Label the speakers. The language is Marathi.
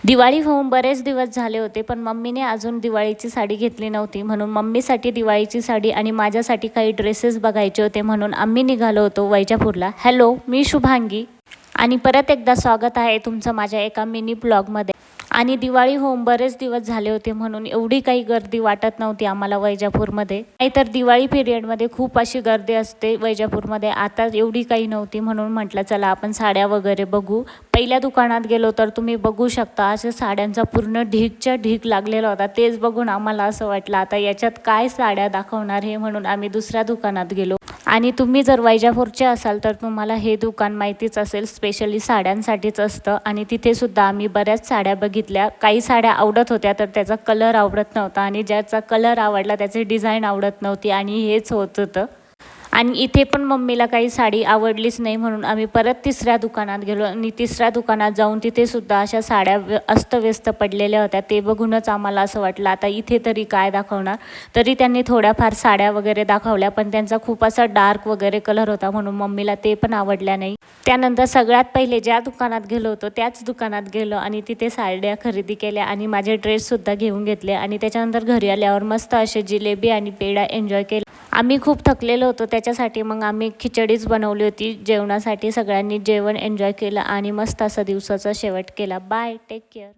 Speaker 1: दिवाळी होऊन बरेच दिवस झाले होते, पण मम्मीने अजून दिवाळीची साडी घेतली नव्हती. म्हणून मम्मीसाठी दिवाळीची साडी आणि माझ्यासाठी काही ड्रेसेस बघायचे होते, म्हणून आम्ही निघालो होतो वैजापूरला. हॅलो, मी शुभांगी आणि परत एकदा स्वागत आहे तुमचं माझ्या एका मिनी ब्लॉगमध्ये. आणि दिवाळी होऊन बरेच दिवस झाले होते, म्हणून एवढी काही गर्दी वाटत नव्हती आम्हाला वैजापूरमध्ये. नाहीतर दिवाळी पिरियडमध्ये खूप अशी गर्दी असते वैजापूरमध्ये. आता एवढी काही नव्हती, म्हणून म्हटलं चला आपण साड्या वगैरे बघू. पहिल्या दुकानात गेलो तर तुम्ही बघू शकता अशा साड्यांचा पूर्ण ढीगच्या ढीग लागलेला होता. तेच बघून आम्हाला असं वाटलं आता याच्यात काय साड्या दाखवणार हे, म्हणून आम्ही दुसऱ्या दुकानात गेलो. आणि तुम्ही जर वैजापूरचे असाल तर तुम्हाला हे दुकान माहितीच असेल, स्पेशली साड्यांसाठीच असतं. आणि तिथे सुद्धा आम्ही बऱ्याच साड्या बघितल्या. काही साड्या आवडत होत्या तर त्याचा कलर आवडत नव्हता, आणि ज्याचा कलर आवडला त्याची डिझाईन आवडत नव्हती, आणि हेच होत होतं. आणि इथे पण मम्मीला काही साडी आवडलीच नाही, म्हणून आम्ही परत तिसऱ्या दुकानात गेलो. आणि तिसऱ्या दुकानात जाऊन तिथे सुद्धा अशा साड्या अस्तव्यस्त पडलेल्या होत्या. ते बघूनच आम्हाला असं वाटलं आता इथे तरी काय दाखवणार. तरी त्यांनी थोड्याफार साड्या वगैरे दाखवल्या, पण त्यांचा खूप असा डार्क वगैरे कलर होता, म्हणून मम्मीला ते पण आवडल्या नाही. त्यानंतर सगळ्यात पहिले ज्या दुकानात गेलो होतो त्याच दुकानात गेलो आणि तिथे साड्या खरेदी केल्या आणि माझे ड्रेससुद्धा घेऊन घेतले. आणि त्याच्यानंतर घरी आल्यावर मस्त असे जिलेबी आणि पेढा एन्जॉय केला. आम्ही खूप थकलेलो होतो, त्याच्यासाठी मग आम्ही खिचडीच बनवली होती जेवणासाठी. सगळ्यांनी जेवण एन्जॉय केलं आणि मस्त असा दिवसाचा शेवट केला. Bye, take care.